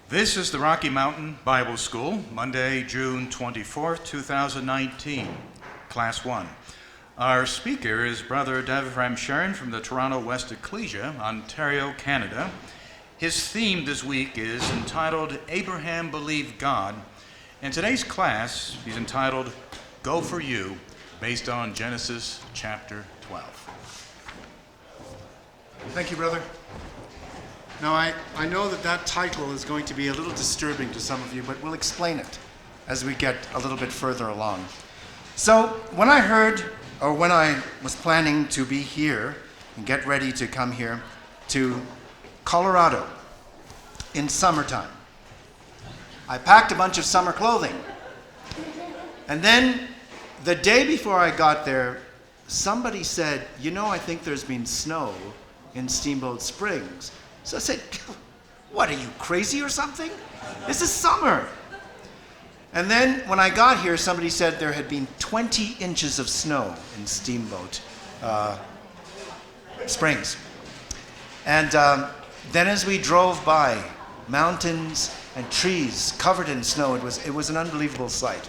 This is the Rocky Mountain Bible School, Monday, June 24th, 2019, Class 1. Our speaker is Brother Ramcharan from the Toronto West Ecclesia, Ontario, Canada. His theme this week is entitled, Abraham Believed God. And today's class, he's entitled, Go For You, based on Genesis chapter 12. Thank you, brother. Now, I know that title is going to be a little disturbing to some of you, but we'll explain it as we get a little bit further along. So, when I was planning to be here and get ready to come here to Colorado in summertime, I packed a bunch of summer clothing. And then, the day before I got there, somebody said, I think there's been snow in Steamboat Springs. So I said, what, are you crazy or something? This is summer. And then when I got here, somebody said there had been 20 inches of snow in Steamboat Springs. And then as we drove by, mountains and trees covered in snow, it was an unbelievable sight.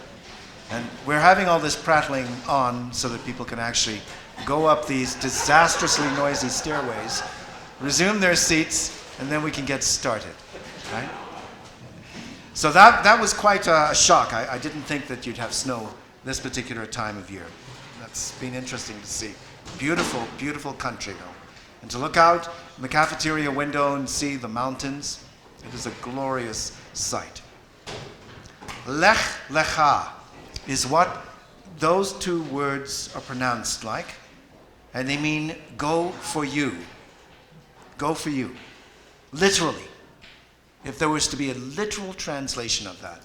And we're having all this prattling on so that people can actually go up these disastrously noisy stairways, resume their seats, and then we can get started, right? So that was quite a shock. I didn't think that you'd have snow this particular time of year. That's been interesting to see. Beautiful, beautiful country, though. And to look out in the cafeteria window and see the mountains, it is a glorious sight. Lech, Lecha is what those two words are pronounced like, and they mean go for you. Go for you. Literally. If there was to be a literal translation of that.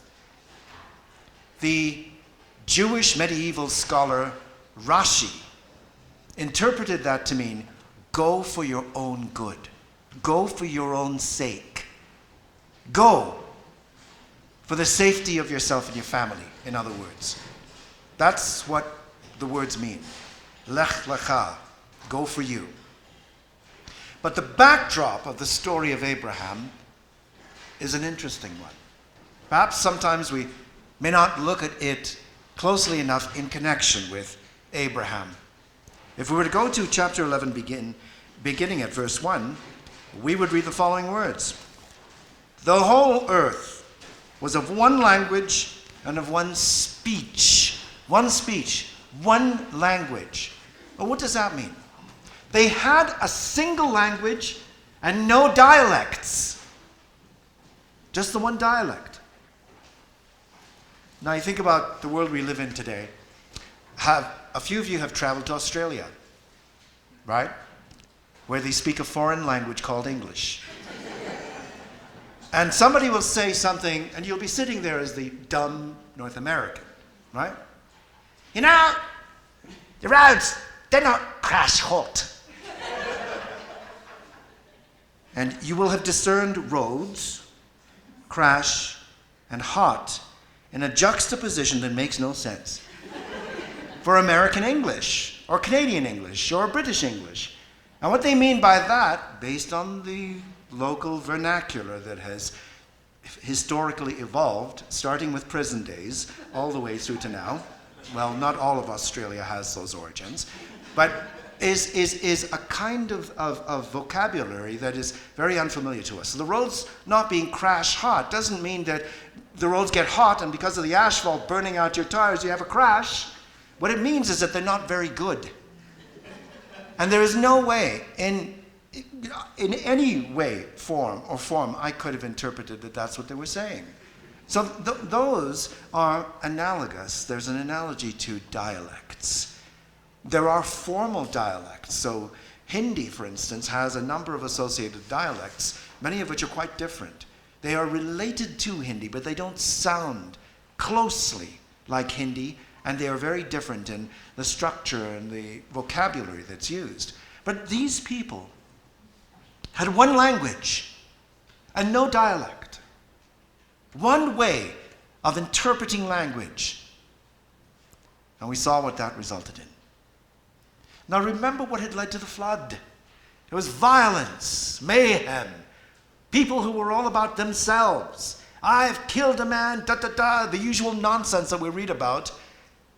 The Jewish medieval scholar Rashi interpreted that to mean go for your own good. Go for your own sake. Go for the safety of yourself and your family, in other words. That's what the words mean. Lech lecha, go for you. But the backdrop of the story of Abraham is an interesting one. Perhaps sometimes we may not look at it closely enough in connection with Abraham. If we were to go to chapter 11, beginning at verse 1, we would read the following words. The whole earth was of one language and of one speech. One speech, one language. Well, what does that mean? They had a single language and no dialects. Just the one dialect. Now you think about the world we live in today. A few of you have traveled to Australia, right? Where they speak a foreign language called English. And somebody will say something, and you'll be sitting there as the dumb North American, right? The roads, they're not crash hot. And you will have discerned roads, crash, and hot in a juxtaposition that makes no sense for American English, or Canadian English, or British English. And what they mean by that, based on the local vernacular that has historically evolved, starting with prison days, all the way through to now. Well, not all of Australia has those origins, but is a kind of vocabulary that is very unfamiliar to us. So the roads not being crash hot doesn't mean that the roads get hot and because of the asphalt burning out your tires, you have a crash. What it means is that they're not very good. And there is no way, in any way, form, I could have interpreted that that's what they were saying. So those are analogous. There's an analogy to dialects. There are formal dialects. So Hindi, for instance, has a number of associated dialects, many of which are quite different. They are related to Hindi, but they don't sound closely like Hindi, and they are very different in the structure and the vocabulary that's used. But these people had one language and no dialect. One way of interpreting language. And we saw what that resulted in. Now remember what had led to the flood. It was violence, mayhem, People who were all about themselves. I've killed a man, the usual nonsense that we read about.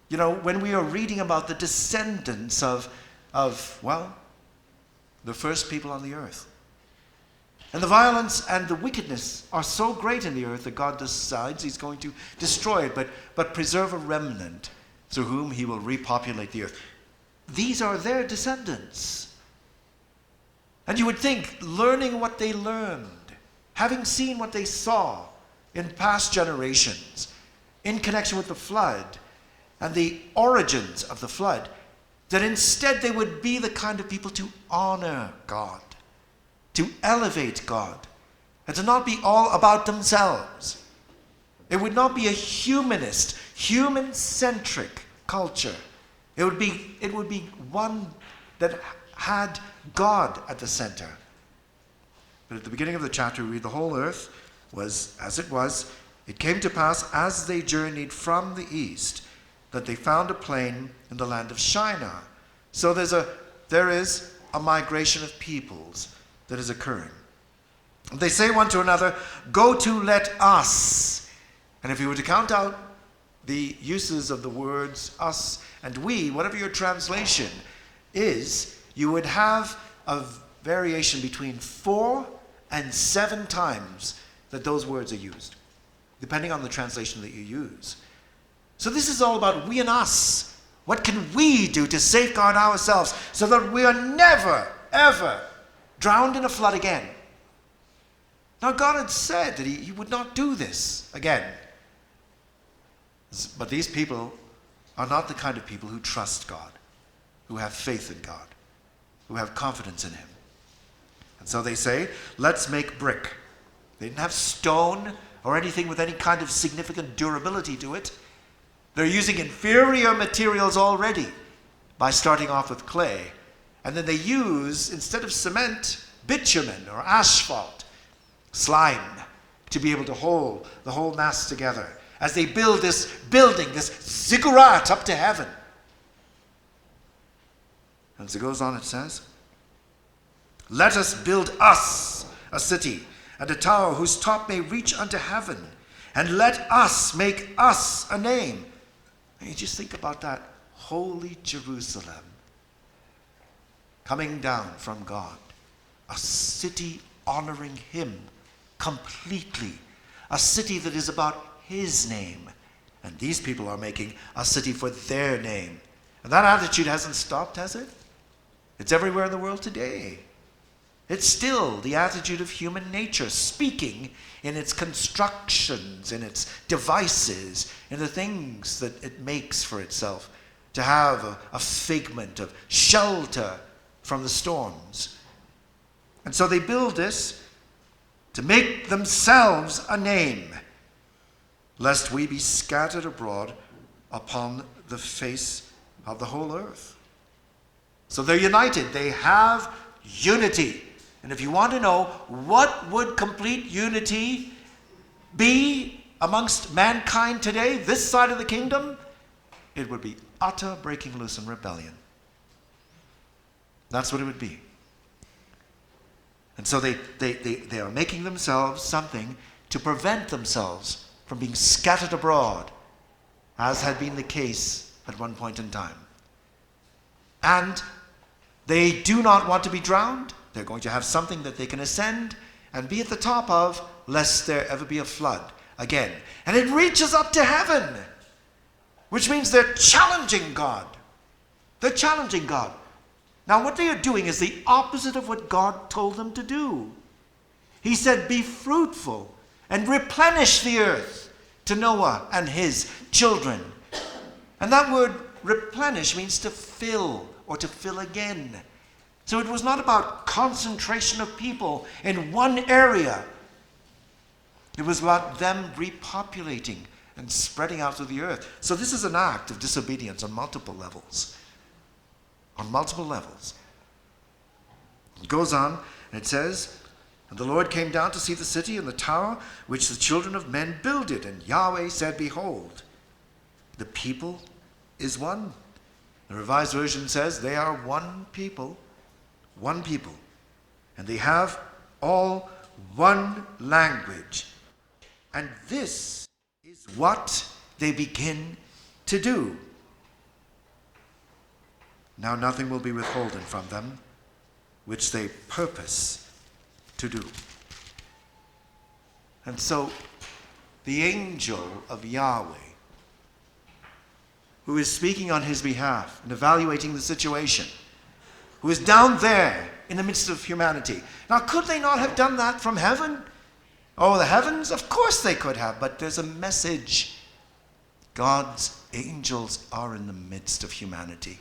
You know, when we are reading about the descendants of the first people on the earth. And the violence and the wickedness are so great in the earth that God decides he's going to destroy it, but preserve a remnant through whom he will repopulate the earth. These are their descendants. And you would think, learning what they learned, having seen what they saw in past generations, in connection with the flood and the origins of the flood, that instead they would be the kind of people to honor God, to elevate God, and to not be all about themselves. It would not be a humanist, human-centric culture. It would be one that had God at the center. But at the beginning of the chapter, we read, the whole earth was as it was. It came to pass, as they journeyed from the east, that they found a plain in the land of Shinar. So there is a migration of peoples that is occurring. They say one to another, go to, let us. And if you were to count out the uses of the words us and we, whatever your translation is, you would have a variation between 4 and 7 times that those words are used, depending on the translation that you use. So this is all about we and us. What can we do to safeguard ourselves so that we are never, ever drowned in a flood again? Now, God had said that he would not do this again. But these people are not the kind of people who trust God, who have faith in God, who have confidence in him. And so they say, let's make brick. They didn't have stone or anything with any kind of significant durability to it. They're using inferior materials already by starting off with clay. And then they use, instead of cement, bitumen or asphalt, slime, to be able to hold the whole mass together as they build this building, this ziggurat up to heaven. And as it goes on, it says, let us build us a city and a tower whose top may reach unto heaven, and let us make us a name. And you just think about that holy Jerusalem coming down from God, a city honoring him completely, a city that is about his name. And these people are making a city for their name. And that attitude hasn't stopped, has it? It's everywhere in the world today. It's still the attitude of human nature speaking in its constructions, in its devices, in the things that it makes for itself, to have a figment of shelter from the storms. And so they build this to make themselves a name, lest we be scattered abroad upon the face of the whole earth. So they're united. They have unity. And if you want to know what would complete unity be amongst mankind today, this side of the kingdom, it would be utter breaking loose and rebellion. That's what it would be. And so they are making themselves something to prevent themselves from being scattered abroad, as had been the case at one point in time. And they do not want to be drowned. They're going to have something that they can ascend and be at the top of, lest there ever be a flood again. And it reaches up to heaven, which means they're challenging God. They're challenging God. Now, what they are doing is the opposite of what God told them to do. He said, be fruitful and replenish the earth to Noah and his children. And that word replenish means to fill or to fill again. So it was not about concentration of people in one area. It was about them repopulating and spreading out through the earth. So this is an act of disobedience on multiple levels. On multiple levels. It goes on, and it says, and the Lord came down to see the city and the tower which the children of men builded. And Yahweh said, behold, the people is one. The Revised Version says they are one people. One people. And they have all one language. And this is what they begin to do. Now nothing will be withholden from them, which they purpose to do. And so the angel of Yahweh, who is speaking on his behalf and evaluating the situation, who is down there in the midst of humanity. Now, could they not have done that from heaven? Oh, the heavens? Of course they could have, but there's a message. God's angels are in the midst of humanity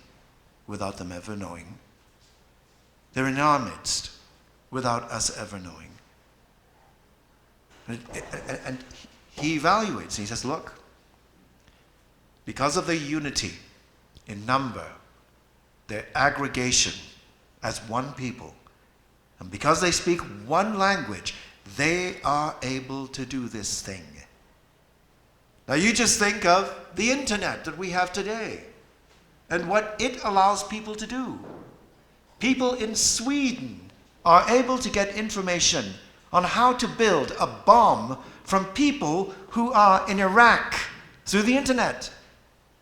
without them ever knowing. They're in our midst without us ever knowing. And he evaluates, and he says, look, because of their unity in number, their aggregation as one people, and because they speak one language, they are able to do this thing. Now you just think of the internet that we have today and what it allows people to do. People in Sweden are able to get information on how to build a bomb from people who are in Iraq through the internet,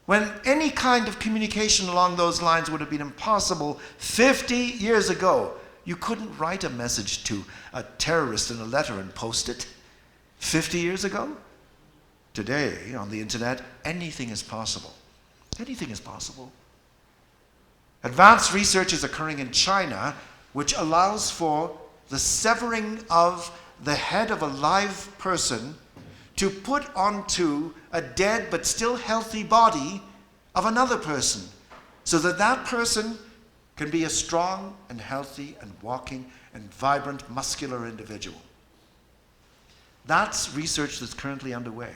when any kind of communication along those lines would have been impossible 50 years ago. You couldn't write a message to a terrorist in a letter and post it 50 years ago. Today, on the internet, anything is possible. Anything is possible. Advanced research is occurring in China, which allows for the severing of the head of a live person to put onto a dead but still healthy body of another person, so that that person can be a strong and healthy and walking and vibrant muscular individual. That's research that's currently underway.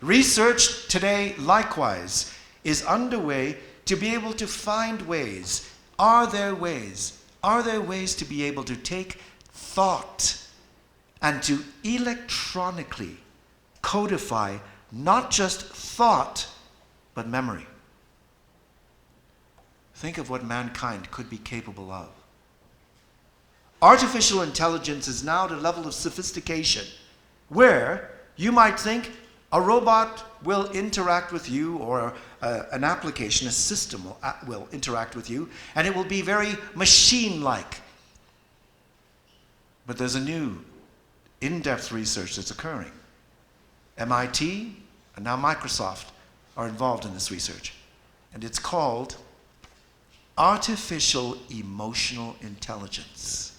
Research today, likewise, is underway to be able to find ways. Are there ways to be able to take thought and to electronically codify not just thought, but memory? Think of what mankind could be capable of. Artificial intelligence is now at a level of sophistication where you might think a robot will interact with you, or an application, a system will interact with you, and it will be very machine-like. But there's a new in-depth research that's occurring. MIT and now Microsoft are involved in this research. And it's called artificial emotional intelligence,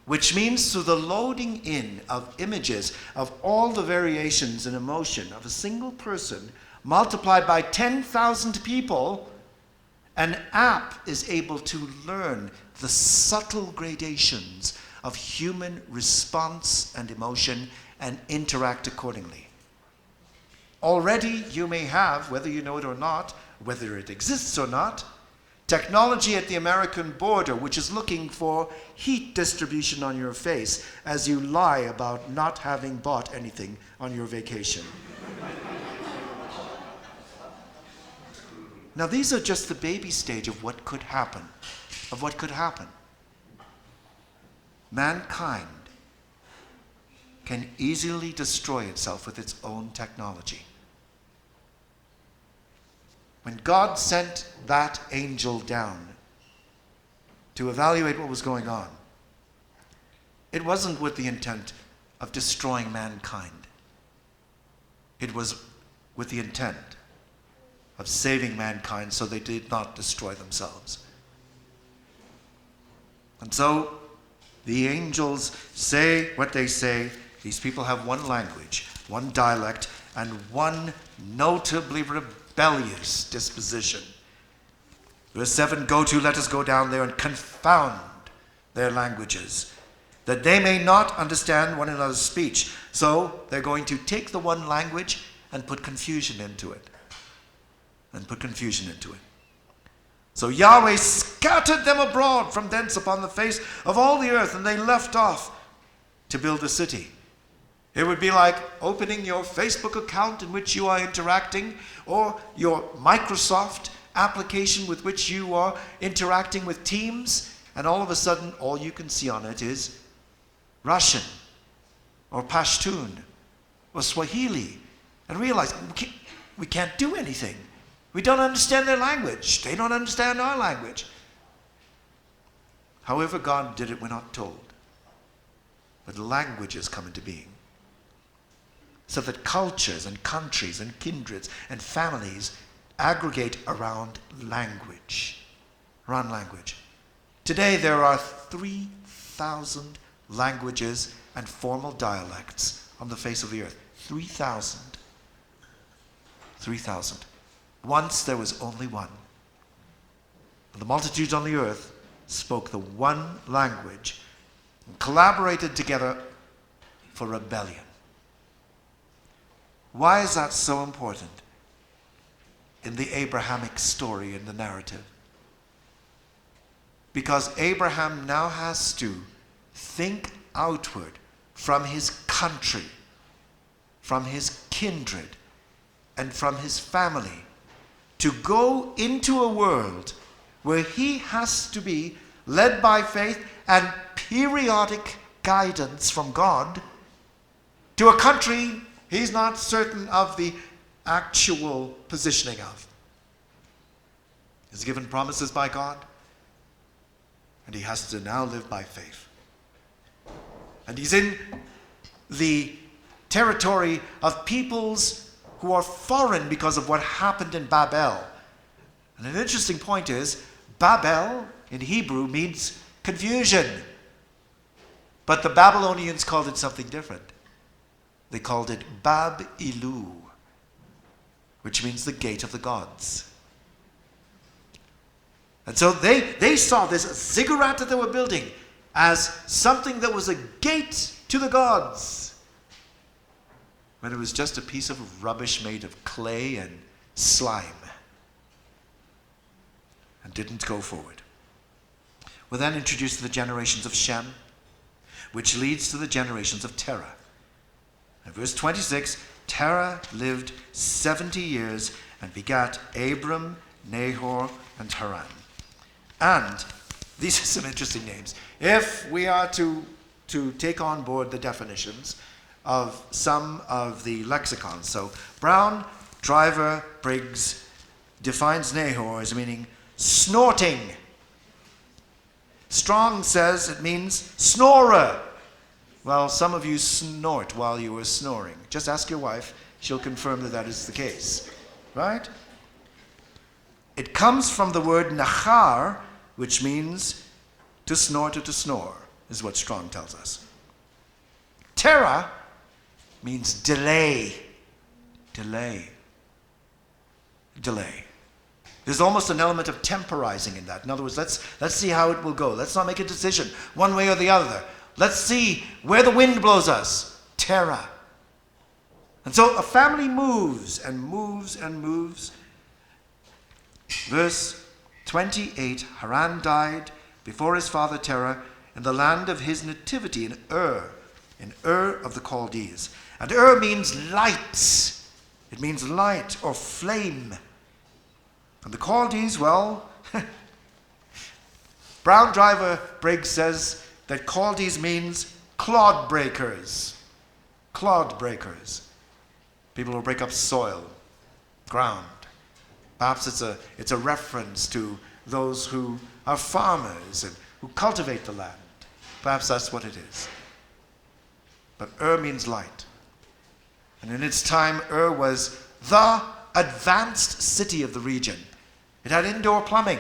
which means through the loading in of images of all the variations in emotion of a single person multiplied by 10,000 people, an app is able to learn the subtle gradations of human response and emotion and interact accordingly. Already you may have, whether you know it or not, whether it exists or not, technology at the American border which is looking for heat distribution on your face as you lie about not having bought anything on your vacation. Now these are just the baby stage of what could happen, Mankind can easily destroy itself with its own technology. When God sent that angel down to evaluate what was going on, it wasn't with the intent of destroying mankind. It was with the intent of saving mankind so they did not destroy themselves. And so the angels say what they say. These people have one language, one dialect, and one notably rebellious disposition. Verse 7, go to, let us go down there and confound their languages, that they may not understand one another's speech. So they're going to take the one language and put confusion into it. So Yahweh scattered them abroad from thence upon the face of all the earth, and they left off to build a city. It would be like opening your Facebook account in which you are interacting, or your Microsoft application with which you are interacting with Teams, and all of a sudden all you can see on it is Russian or Pashtun or Swahili, and realize we can't do anything. We don't understand their language. They don't understand our language. However God did it, we're not told. But languages come into being. So that cultures and countries and kindreds and families aggregate around language. Around language. Today there are 3,000 languages and formal dialects on the face of the earth. 3,000. 3,000. Once there was only one. The multitudes on the earth spoke the one language and collaborated together for rebellion. Why is that so important in the Abrahamic story, in the narrative? Because Abraham now has to think outward from his country, from his kindred, and from his family, to go into a world where he has to be led by faith and periodic guidance from God to a country he's not certain of the actual positioning of. He's given promises by God, and he has to now live by faith. And he's in the territory of peoples who are foreign because of what happened in Babel. And an interesting point is, Babel in Hebrew means confusion. But the Babylonians called it something different. They called it Bab-Ilu, which means the gate of the gods. And so they saw this ziggurat that they were building as something that was a gate to the gods, when it was just a piece of rubbish made of clay and slime, and didn't go forward. We're then introduced to the generations of Shem, which leads to the generations of Terah. In verse 26, Terah lived 70 years and begat Abram, Nahor, and Haran. And these are some interesting names. If we are to take on board the definitions of some of the lexicons, so Brown, Driver, Briggs defines Nahor as meaning snorting. Strong says it means snorer. Well, some of you snort while you were snoring. Just ask your wife. She'll confirm that that is the case. Right? It comes from the word nachar, which means to snort or to snore, is what Strong tells us. Terah means delay. Delay. Delay. There's almost an element of temporizing in that. In other words, let's see how it will go. Let's not make a decision one way or the other. Let's see where the wind blows us. Terah. And so a family moves and moves and moves. Verse 28, Haran died before his father Terah in the land of his nativity in Ur of the Chaldees. And Ur means light. It means light or flame. And the Chaldees, well, Brown Driver Briggs says that Chaldees means clod breakers. Clod breakers. People who break up soil, ground. Perhaps it's a reference to those who are farmers and who cultivate the land. Perhaps that's what it is. But Ur means light. And in its time, Ur was the advanced city of the region. It had indoor plumbing.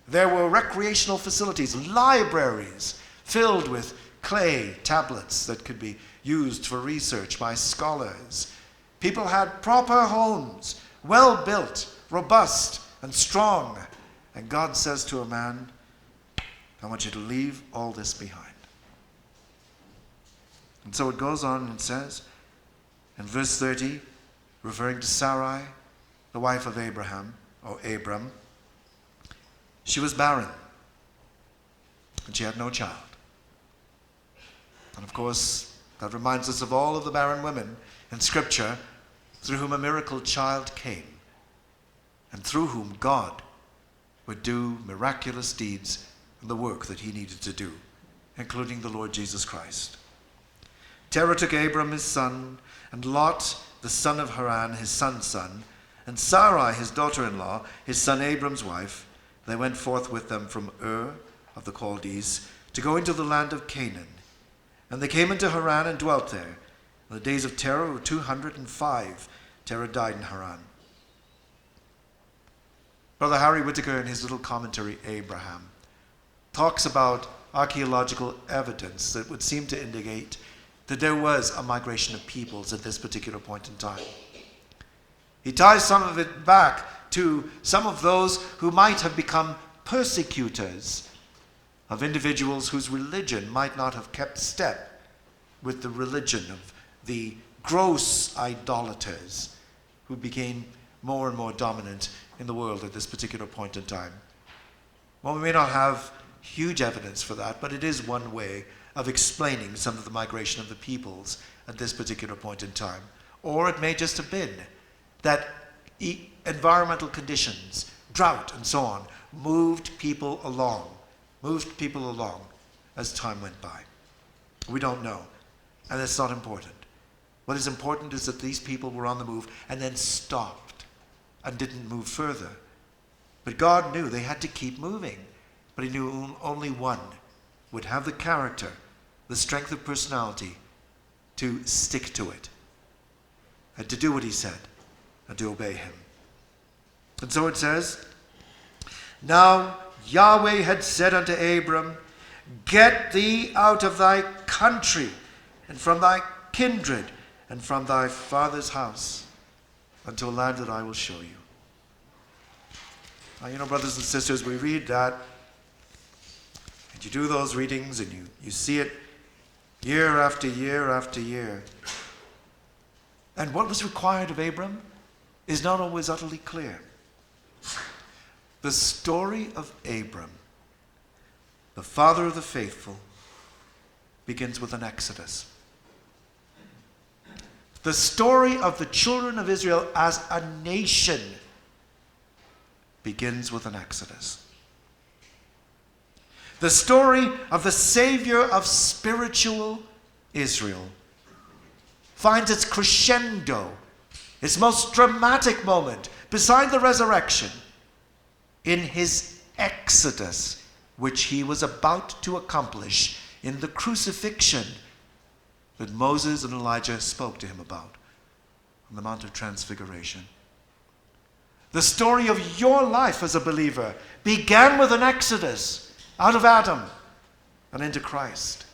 There were recreational facilities, libraries filled with clay tablets that could be used for research by scholars. People had proper homes, well built, robust, and strong. And God says to a man, I want you to leave all this behind. And so it goes on and says, in verse 30, referring to Sarai, the wife of Abraham, or Abram, she was barren, and she had no child. And of course, that reminds us of all of the barren women in Scripture through whom a miracle child came, and through whom God would do miraculous deeds and the work that he needed to do, including the Lord Jesus Christ. Terah took Abram his son, and Lot the son of Haran his son's son, and Sarai his daughter-in-law, his son Abram's wife. They went forth with them from Ur of the Chaldees to go into the land of Canaan. And they came into Haran and dwelt there. And the days of Terah were 205. Terah died in Haran. Brother Harry Whittaker, in his little commentary, Abraham, talks about archaeological evidence that would seem to indicate that there was a migration of peoples at this particular point in time. He ties some of it back to some of those who might have become persecutors of individuals whose religion might not have kept step with the religion of the gross idolaters who became more and more dominant in the world at this particular point in time. Well, we may not have huge evidence for that, but it is one way of explaining some of the migration of the peoples at this particular point in time. Or it may just have been that environmental conditions, drought and so on, moved people along as time went by. We don't know, and it's not important. What is important is that these people were on the move and then stopped and didn't move further. But God knew they had to keep moving, but he knew only one would have the character, the strength of personality to stick to it and to do what he said and to obey him. And so it says, now Yahweh had said unto Abram, get thee out of thy country and from thy kindred and from thy father's house unto a land that I will show you. Now, brothers and sisters, we read that, and you do those readings, and you see it year after year after year. And what was required of Abram is not always utterly clear. The story of Abram, the father of the faithful, begins with an exodus. The story of the children of Israel as a nation begins with an exodus. The story of the Savior of spiritual Israel finds its crescendo, its most dramatic moment, beside the resurrection, in his exodus, which he was about to accomplish in the crucifixion that Moses and Elijah spoke to him about on the Mount of Transfiguration. The story of your life as a believer began with an exodus out of Adam and into Christ.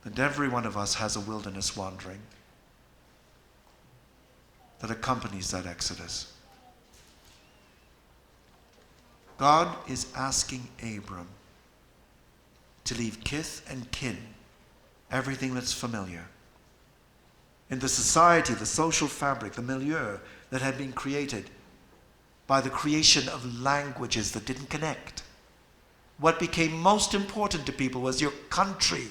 And every one of us has a wilderness wandering that accompanies that exodus. God is asking Abram to leave kith and kin, everything that's familiar, in the society, the social fabric, the milieu that had been created by the creation of languages that didn't connect. What became most important to people was your country,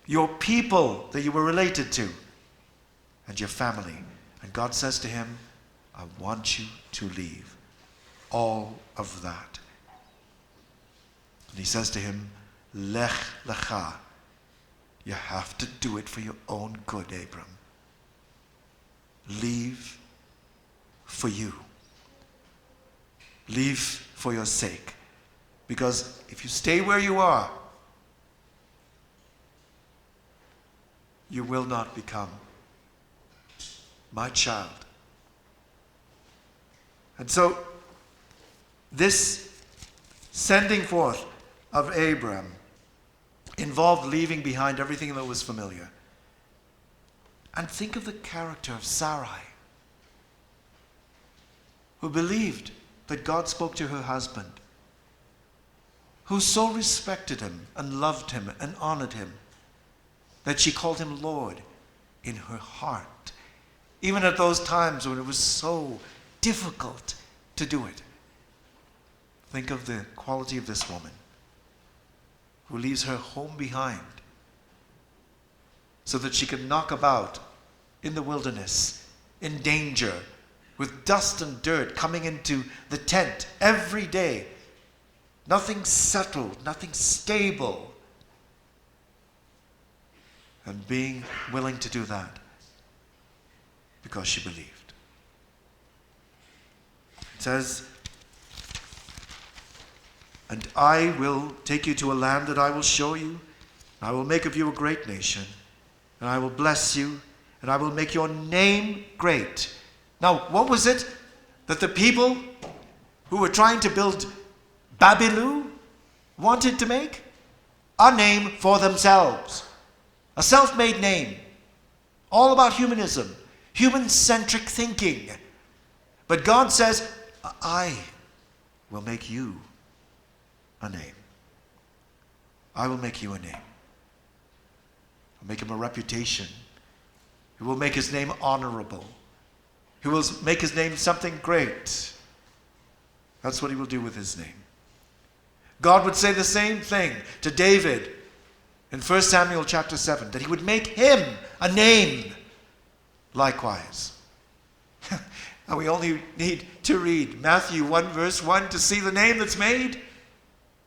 your people that you were related to, and your family. And God says to him, I want you to leave all of that. And he says to him, Lech, Lecha. You have to do it for your own good, Abram. Leave for you. Leave for your sake. Because if you stay where you are, you will not become my child. And so, this sending forth of Abram involved leaving behind everything that was familiar. And think of the character of Sarai, who believed that God spoke to her husband, who so respected him and loved him and honored him that she called him Lord in her heart, even at those times when it was so difficult to do it. Think of the quality of this woman who leaves her home behind so that she can knock about in the wilderness, in danger, with dust and dirt coming into the tent every day. Nothing settled, nothing stable. And being willing to do that because she believed. It says, "And I will take you to a land that I will show you. I will make of you a great nation, and I will bless you, and I will make your name great." Now, what was it that the people who were trying to build Babylon wanted to make? A name for themselves. A self-made name. All about humanism. Human-centric thinking. But God says, I will make you a name. I will make you a name. I'll make him a reputation. He will make his name honorable. He will make his name something great. That's what he will do with his name. God would say the same thing to David in 1 Samuel chapter 7, that he would make him a name likewise. And we only need to read Matthew 1 verse 1 to see the name that's made,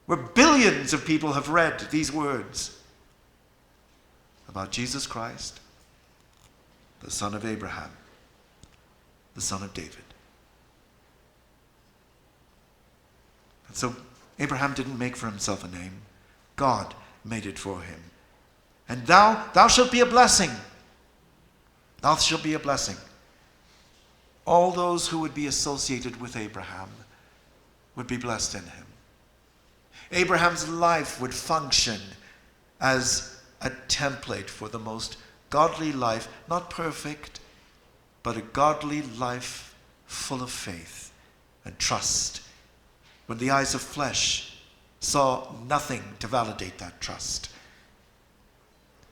where billions of people have read these words about Jesus Christ, the son of Abraham, the son of David. And so Abraham didn't make for himself a name. God made it for him. And thou shalt be a blessing. Thou shalt be a blessing. All those who would be associated with Abraham would be blessed in him. Abraham's life would function as a template for the most godly life, not perfect, but a godly life full of faith and trust, when the eyes of flesh saw nothing to validate that trust.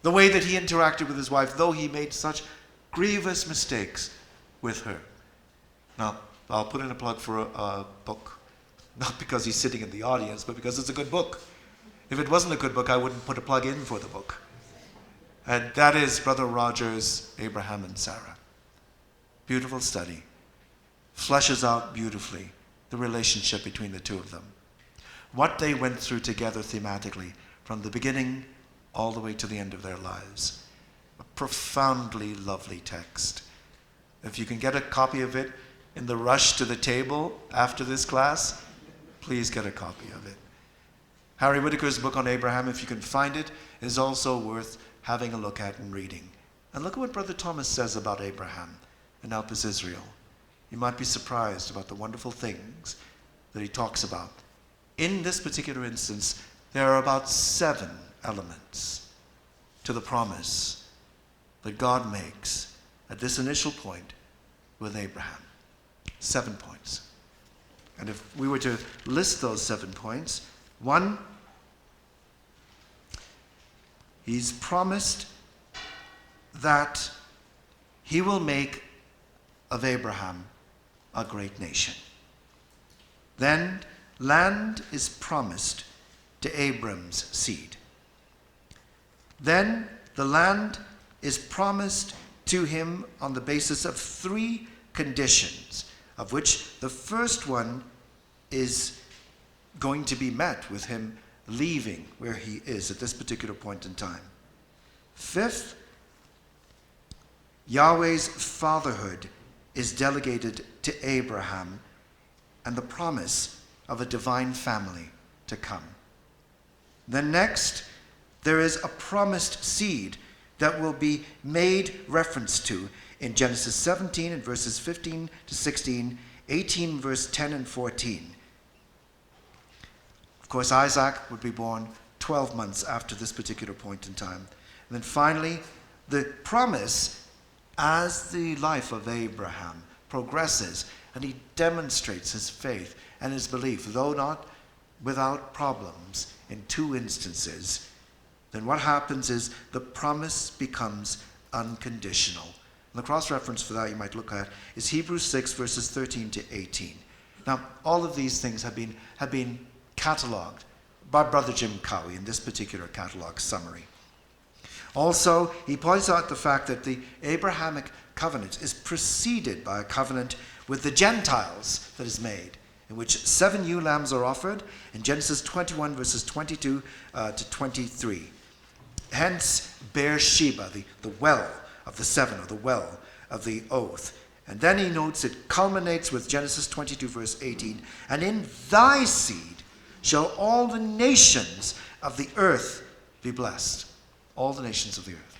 The way that he interacted with his wife, though he made such grievous mistakes with her. Now, I'll put in a plug for a book, not because he's sitting in the audience, but because it's a good book. If it wasn't a good book, I wouldn't put a plug in for the book. And that is Brother Roger's Abraham and Sarah. Beautiful study. Fleshes out beautifully the relationship between the two of them. What they went through together thematically from the beginning all the way to the end of their lives. A profoundly lovely text. If you can get a copy of it in the rush to the table after this class, please get a copy of it. Harry Whitaker's book on Abraham, if you can find it, is also worth having a look at and reading. And look at what Brother Thomas says about Abraham and help his Israel. You might be surprised about the wonderful things that he talks about. In this particular instance, there are about 7 elements to the promise that God makes at this initial point with Abraham. 7 points. And if we were to list those 7 points, 1, he's promised that he will make of Abraham a great nation. Then land is promised to Abram's seed. Then the land is promised to him on the basis of 3 conditions, of which the first one is going to be met with him leaving where he is at this particular point in time. 5th, Yahweh's fatherhood is delegated to Abraham and the promise of a divine family to come. Then next, there is a promised seed that will be made reference to in Genesis 17 and verses 15 to 16, 18 verse 10 and 14. Of course, Isaac would be born 12 months after this particular point in time. And then finally, the promise as the life of Abraham progresses and he demonstrates his faith and his belief, though not without problems in 2 instances, then what happens is the promise becomes unconditional. And the cross-reference for that you might look at is Hebrews 6 verses 13 to 18. Now, all of these things have been cataloged by Brother Jim Cowie in this particular catalog summary. Also, he points out the fact that the Abrahamic covenant is preceded by a covenant with the Gentiles that is made, in which 7 ewe lambs are offered in Genesis 21, verses 22 to 23. Hence, Beersheba, the well of the 7, or the well of the oath. And then he notes it culminates with Genesis 22, verse 18. And in thy seed shall all the nations of the earth be blessed. All the nations of the earth.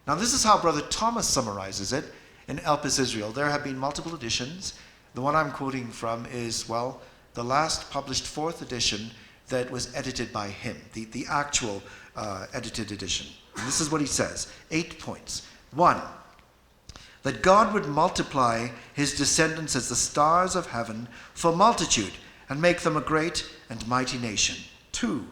Now, this is how Brother Thomas summarizes it in Elpis Israel. There have been multiple editions. The one I'm quoting from is, well, the last published 4th edition that was edited by him, the actual edited edition. And this is what he says, 8 points. 1, that God would multiply his descendants as the stars of heaven for multitude and make them a great and mighty nation. 2,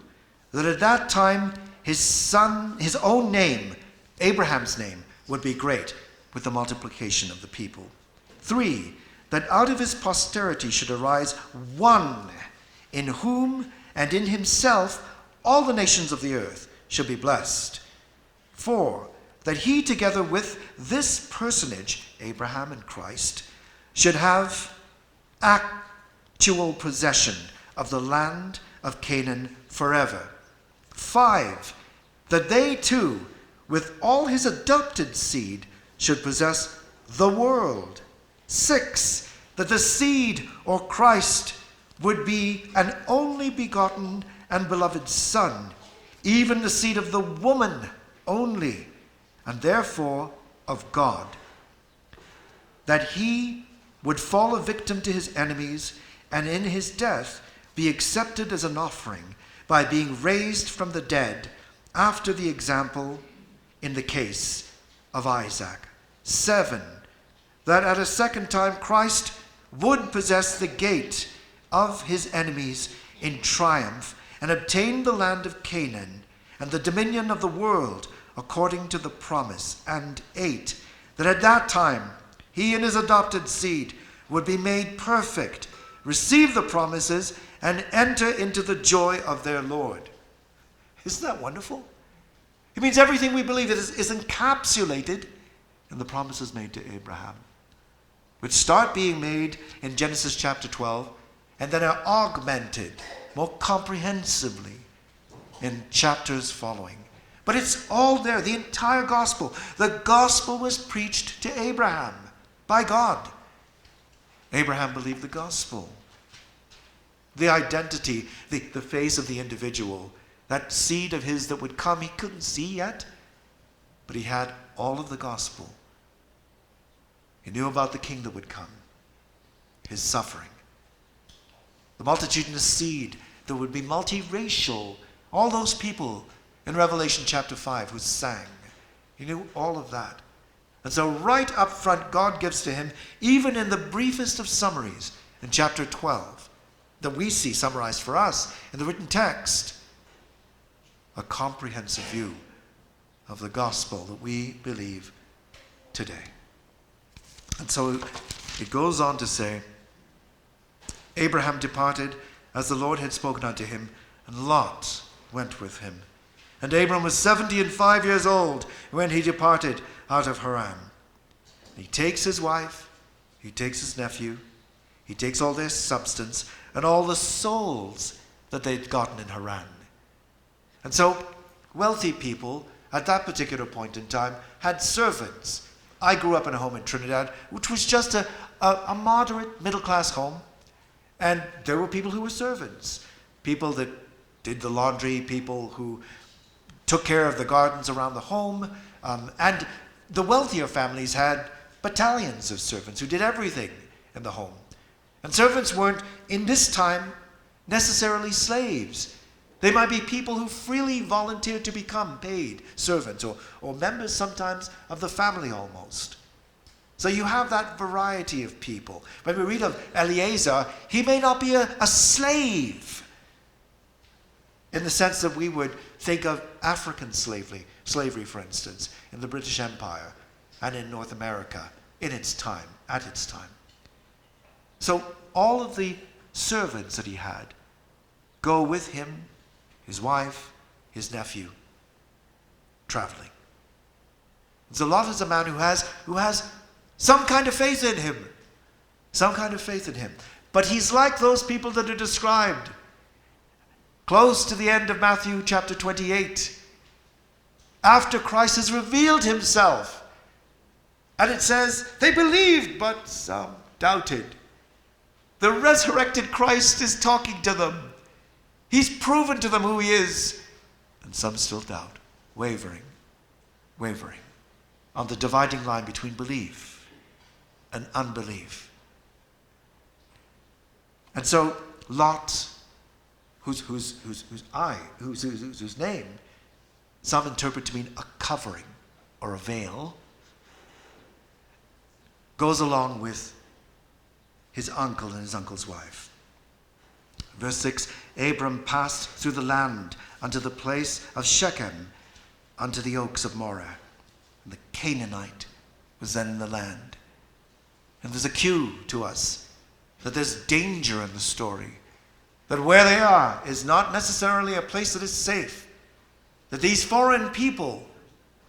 that at that time his son, his own name, Abraham's name, would be great with the multiplication of the people. 3, that out of his posterity should arise one in whom and in himself all the nations of the earth should be blessed. 4, that he together with this personage, Abraham and Christ, should have actual possession of the land of Canaan forever. 5, that they too, with all his adopted seed, should possess the world. 6, that the seed, or Christ, would be an only begotten and beloved Son, even the seed of the woman only, and therefore of God. That he would fall a victim to his enemies, and in his death be accepted as an offering by being raised from the dead, after the example in the case of Isaac. 7, that at a second time Christ would possess the gate of his enemies in triumph and obtain the land of Canaan and the dominion of the world according to the promise. And 8, that at that time he and his adopted seed would be made perfect, receive the promises, and enter into the joy of their Lord. Isn't that wonderful? It means everything we believe is encapsulated in the promises made to Abraham, which start being made in Genesis chapter 12 and then are augmented more comprehensively in chapters following. But it's all there, the entire gospel. The gospel was preached to Abraham by God. Abraham believed the gospel. The identity, the face of the individual, that seed of his that would come, he couldn't see yet, but he had all of the gospel. He knew about the king that would come, his suffering, the multitudinous seed that would be multiracial, all those people in Revelation chapter 5 who sang. He knew all of that. And so right up front, God gives to him, even in the briefest of summaries, in chapter 12, that we see summarized for us in the written text, a comprehensive view of the gospel that we believe today. And so it goes on to say, Abraham departed as the Lord had spoken unto him, and Lot went with him. And Abram was 75 years old when he departed out of Haran. He takes his wife, he takes his nephew, he takes all their substance and all the souls that they'd gotten in Haran. And so wealthy people at that particular point in time had servants. I grew up in a home in Trinidad, which was just a moderate middle-class home. And there were people who were servants, people that did the laundry, people who took care of the gardens around the home. And the wealthier families had battalions of servants who did everything in the home. And servants weren't, in this time, necessarily slaves. They might be people who freely volunteered to become paid servants or members sometimes of the family almost. So you have that variety of people. When we read of Eliezer, he may not be a slave in the sense that we would think of African slavery, for instance, in the British Empire and in North America at its time. So all of the servants that he had go with him, his wife, his nephew. traveling. So Lot is a man who has some kind of faith in him. Some kind of faith in him. But he's like those people that are described close to the end of Matthew chapter 28. After Christ has revealed himself. And it says, they believed, but some doubted. The resurrected Christ is talking to them. He's proven to them who he is. And some still doubt, wavering on the dividing line between belief and unbelief. And so Lot, whose name some interpret to mean a covering or a veil, goes along with his uncle and his uncle's wife. Verse 6, Abram passed through the land unto the place of Shechem, unto the oaks of Moreh. And the Canaanite was then in the land. And there's a cue to us that there's danger in the story. That where they are is not necessarily a place that is safe. That these foreign people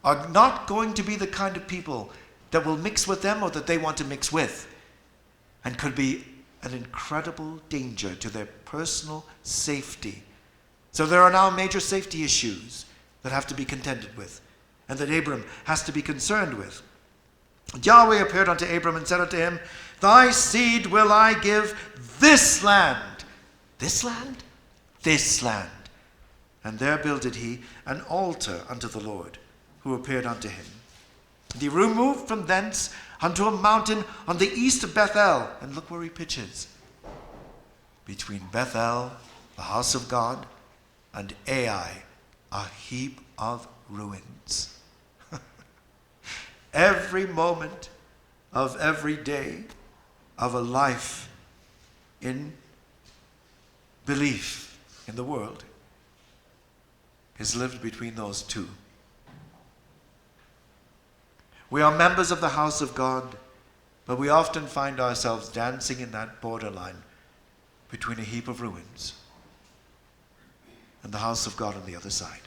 are not going to be the kind of people that will mix with them or that they want to mix with. And could be an incredible danger to their personal safety. So there are now major safety issues that have to be contended with, and that Abram has to be concerned with. And Yahweh appeared unto Abram and said unto him, Thy seed will I give this land. This land? This land. And there builded he an altar unto the Lord, who appeared unto him. And he removed from thence unto a mountain on the east of Bethel. And look where he pitches. Between Bethel, the house of God, and Ai, a heap of ruins. Every moment of every day of a life in belief in the world is lived between those two. We are members of the house of God, but we often find ourselves dancing in that borderline between a heap of ruins and the house of God on the other side.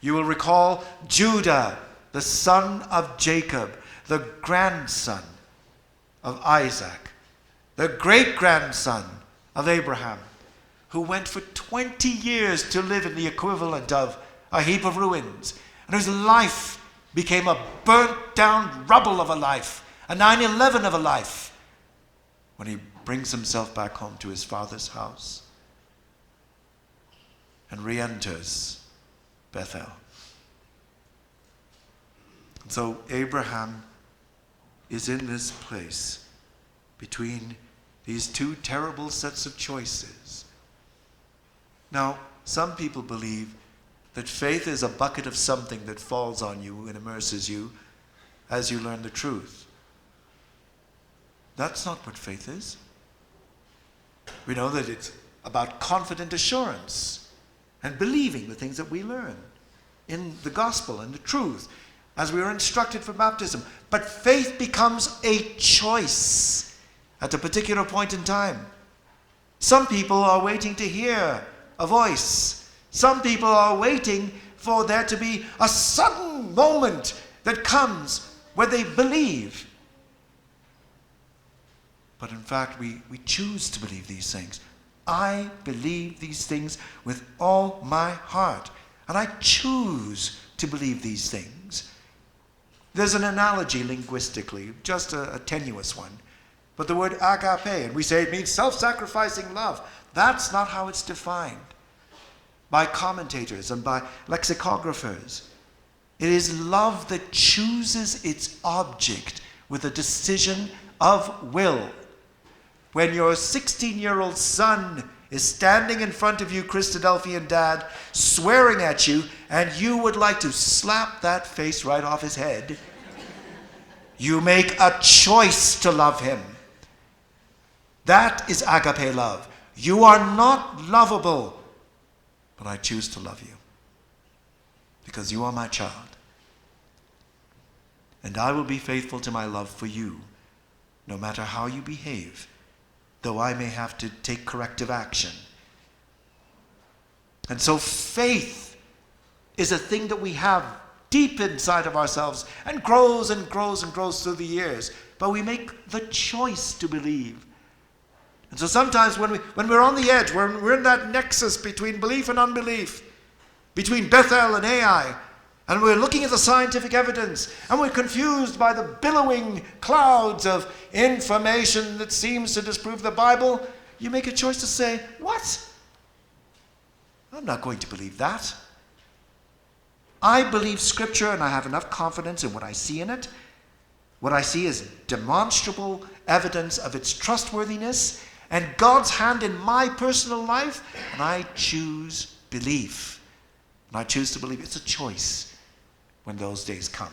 You will recall Judah, the son of Jacob, the grandson of Isaac, the great-grandson of Abraham, who went for 20 years to live in the equivalent of a heap of ruins, and whose life became a burnt-down rubble of a life, a 9/11 of a life, when he brings himself back home to his father's house and re-enters Bethel. And so Abraham is in this place between these two terrible sets of choices. Now, some people believe that faith is a bucket of something that falls on you and immerses you as you learn the truth. That's not what faith is. We know that it's about confident assurance and believing the things that we learn in the gospel and the truth as we are instructed for baptism. But faith becomes a choice at a particular point in time. Some people are waiting to hear a voice. Some people are waiting for there to be a sudden moment that comes where they believe. But in fact, we choose to believe these things. I believe these things with all my heart. And I choose to believe these things. There's an analogy linguistically, just a tenuous one. But the word agape, and we say it means self-sacrificing love. That's not how it's defined by commentators and by lexicographers. It is love that chooses its object with a decision of will. When your 16-year-old son is standing in front of you, Christadelphian dad, swearing at you, and you would like to slap that face right off his head, you make a choice to love him. That is agape love. You are not lovable, but I choose to love you because you are my child. And I will be faithful to my love for you, no matter how you behave, though I may have to take corrective action. And so faith is a thing that we have deep inside of ourselves and grows and grows and grows through the years. But we make the choice to believe. And so sometimes when we're on the edge, when we're in that nexus between belief and unbelief, between Bethel and Ai, and we're looking at the scientific evidence, and we're confused by the billowing clouds of information that seems to disprove the Bible, you make a choice to say, what? I'm not going to believe that. I believe Scripture, and I have enough confidence in what I see in it. What I see is demonstrable evidence of its trustworthiness and God's hand in my personal life, and I choose belief. And I choose to believe. It's a choice when those days come.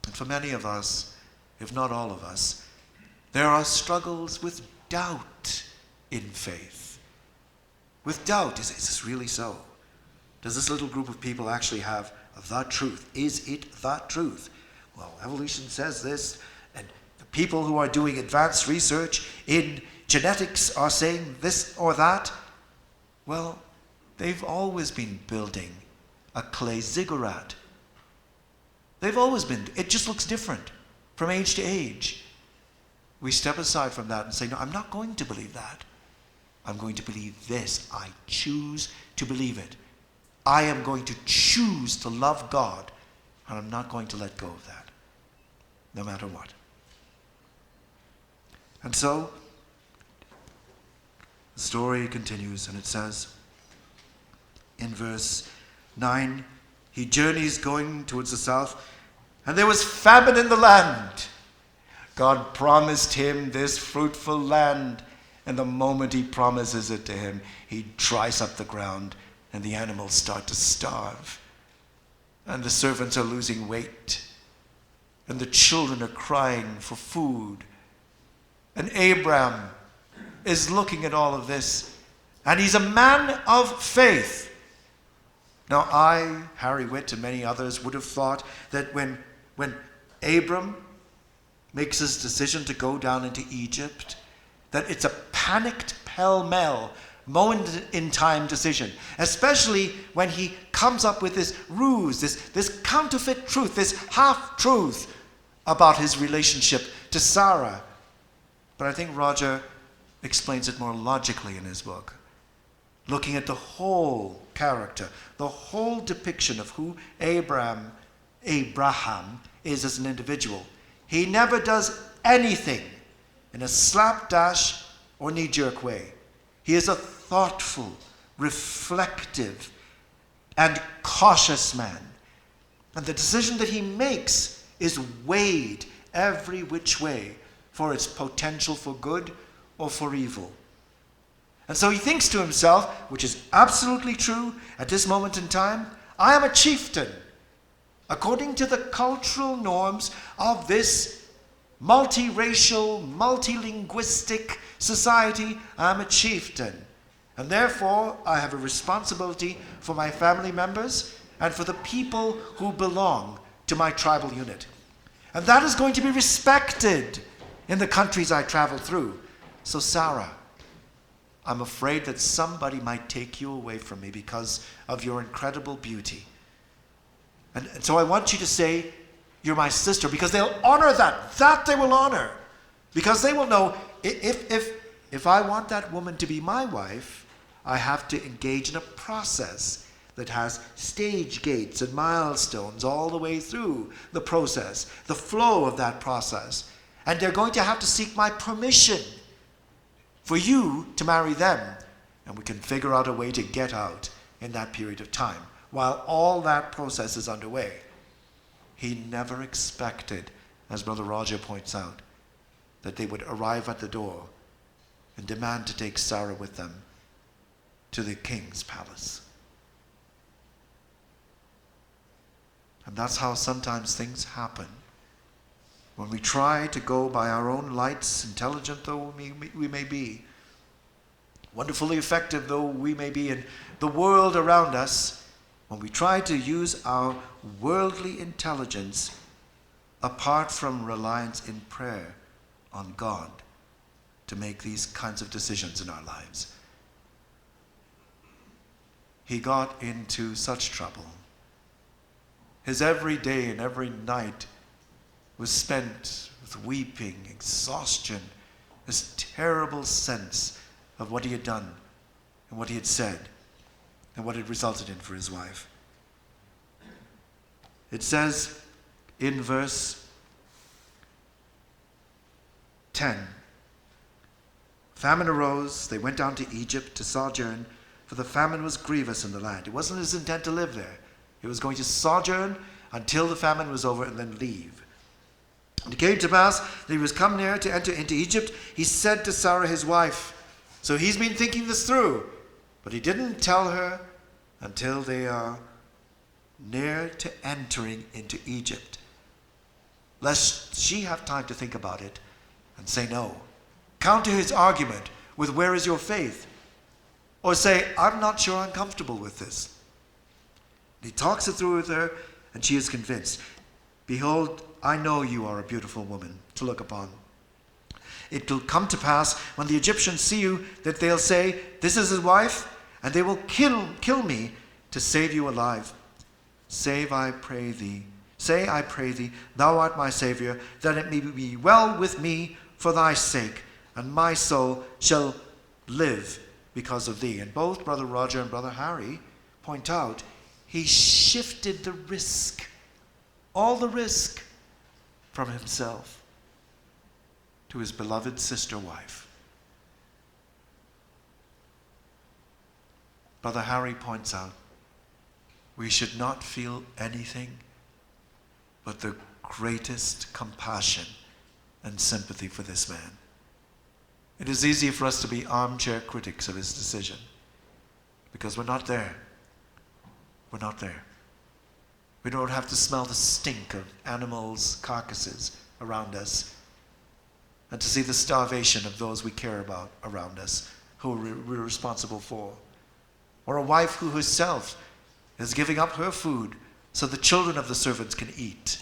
And for many of us, if not all of us, there are struggles with doubt in faith. With doubt, is this really so? Does this little group of people actually have the truth? Is it the truth? Well, evolution says this, and the people who are doing advanced research in genetics are saying this or that. Well, they've always been building a clay ziggurat. They've always been. It just looks different from age to age. We step aside from that and say, no, I'm not going to believe that. I'm going to believe this. I choose to believe it. I am going to choose to love God, and I'm not going to let go of that, no matter what. And so, the story continues, and it says in verse 9, he journeys going towards the south, and there was famine in the land. God promised him this fruitful land, and the moment he promises it to him, he dries up the ground, and the animals start to starve, and the servants are losing weight, and the children are crying for food. And Abraham is looking at all of this, and he's a man of faith. Now I, Harry Witt, and many others would have thought that when Abram makes his decision to go down into Egypt, that it's a panicked pell-mell, moment-in-time decision, especially when he comes up with this ruse, this counterfeit truth, this half-truth about his relationship to Sarah. But I think Roger explains it more logically in his book, looking at the whole character, the whole depiction of who Abraham is as an individual. He never does anything in a slapdash or knee-jerk way. He is a thoughtful, reflective, and cautious man. And the decision that he makes is weighed every which way for its potential for good or for evil. And so he thinks to himself, which is absolutely true at this moment in time, I am a chieftain. According to the cultural norms of this multiracial, multilinguistic society, I am a chieftain. And therefore, I have a responsibility for my family members and for the people who belong to my tribal unit. And that is going to be respected in the countries I travel through. So Sarah, I'm afraid that somebody might take you away from me because of your incredible beauty. And so I want you to say, you're my sister, because they'll honor that. That they will honor. Because they will know, if I want that woman to be my wife, I have to engage in a process that has stage gates and milestones all the way through the process, the flow of that process. And they're going to have to seek my permission for you to marry them. And we can figure out a way to get out in that period of time while all that process is underway. He never expected, as Brother Roger points out, that they would arrive at the door and demand to take Sarah with them to the king's palace. And that's how sometimes things happen. When we try to go by our own lights, intelligent though we may be, wonderfully effective though we may be in the world around us, when we try to use our worldly intelligence apart from reliance in prayer on God to make these kinds of decisions in our lives. He got into such trouble His every day and every night was spent with weeping, exhaustion, this terrible sense of what he had done and what he had said and what it resulted in for his wife. It says in verse 10, famine arose, they went down to Egypt to sojourn, for the famine was grievous in the land. It wasn't his intent to live there. He was going to sojourn until the famine was over and then leave. And it came to pass that he was come near to enter into Egypt. He said to Sarah his wife, so he's been thinking this through, but he didn't tell her until they are near to entering into Egypt, lest she have time to think about it and say no. Counter his argument with, where is your faith? Or say, I'm not sure I'm comfortable with this. He talks it through with her, and she is convinced. Behold, I know you are a beautiful woman to look upon. It will come to pass when the Egyptians see you that they'll say, this is his wife, and they will kill me to save you alive. Say, I pray thee, thou art my Savior, that it may be well with me for thy sake, and my soul shall live because of thee. And both Brother Roger and Brother Harry point out, he shifted the risk, all the risk, from himself to his beloved sister wife. Brother Harry points out, we should not feel anything but the greatest compassion and sympathy for this man. It is easy for us to be armchair critics of his decision because we're not there. We're not there. We don't have to smell the stink of animals' carcasses around us and to see the starvation of those we care about around us, who we're responsible for. Or a wife who herself is giving up her food so the children of the servants can eat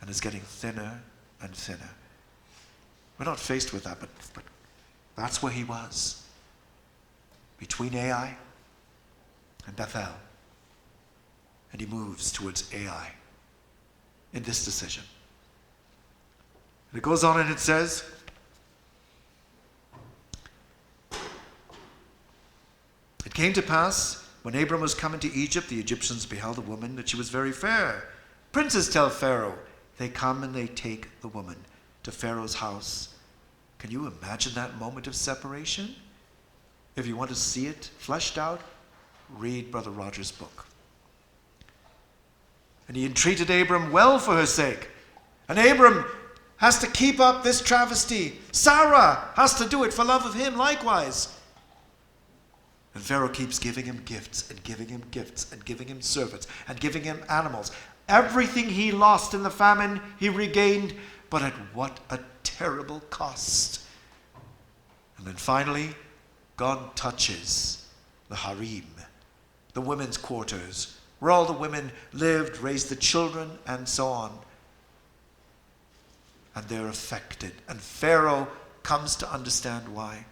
and is getting thinner and thinner. We're not faced with that, but that's where he was, between Ai and Bethel. And he moves towards Ai in this decision. And it goes on and it says, it came to pass, when Abram was come into Egypt, the Egyptians beheld the woman, that she was very fair. Princes tell Pharaoh. They come and they take the woman to Pharaoh's house. Can you imagine that moment of separation? If you want to see it fleshed out, read Brother Roger's book. And he entreated Abram well for her sake. And Abram has to keep up this travesty. Sarah has to do it for love of him likewise. And Pharaoh keeps giving him gifts and giving him gifts and giving him servants and giving him animals. Everything he lost in the famine he regained, but at what a terrible cost. And then finally, God touches the harem, the women's quarters, where all the women lived, raised the children, and so on. And they're affected. And Pharaoh comes to understand why.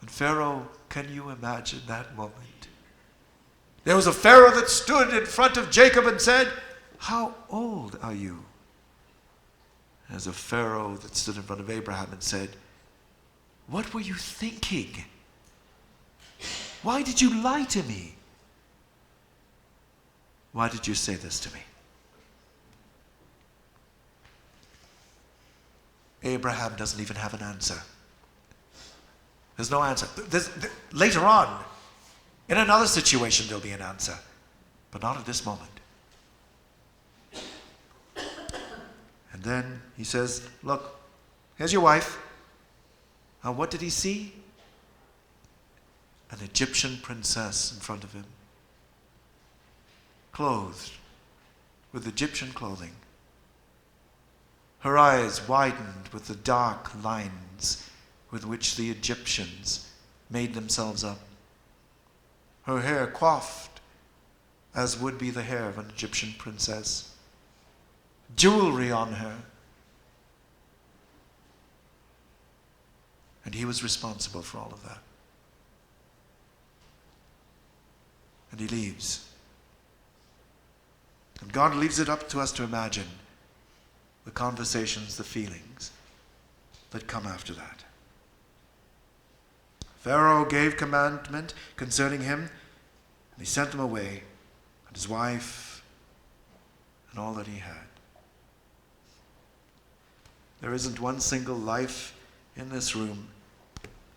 And Pharaoh, can you imagine that moment? There was a Pharaoh that stood in front of Jacob and said, how old are you? There's a Pharaoh that stood in front of Abraham and said, what were you thinking? Why did you lie to me? Why did you say this to me? Abraham doesn't even have an answer. There's no answer. Later on, in another situation, there'll be an answer. But not at this moment. And then he says, look, here's your wife. Now what did he see? An Egyptian princess in front of him, clothed with Egyptian clothing. Her eyes widened with the dark lines with which the Egyptians made themselves up. Her hair coiffed as would be the hair of an Egyptian princess. Jewelry on her. And he was responsible for all of that. And he leaves. And God leaves it up to us to imagine the conversations, the feelings that come after that. Pharaoh gave commandment concerning him, and he sent them away, and his wife, and all that he had. There isn't one single life in this room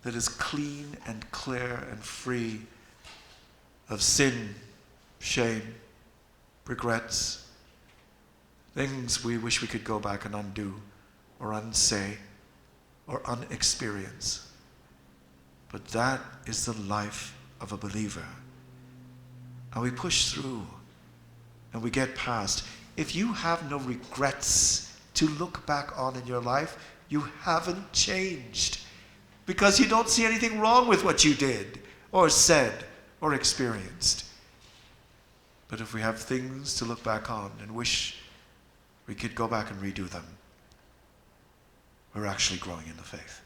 that is clean and clear and free of sin, shame, regrets, things we wish we could go back and undo or unsay or unexperience. But that is the life of a believer. And we push through and we get past. If you have no regrets to look back on in your life, you haven't changed, because you don't see anything wrong with what you did or said or experienced. But if we have things to look back on and wish we could go back and redo them, we're actually growing in the faith.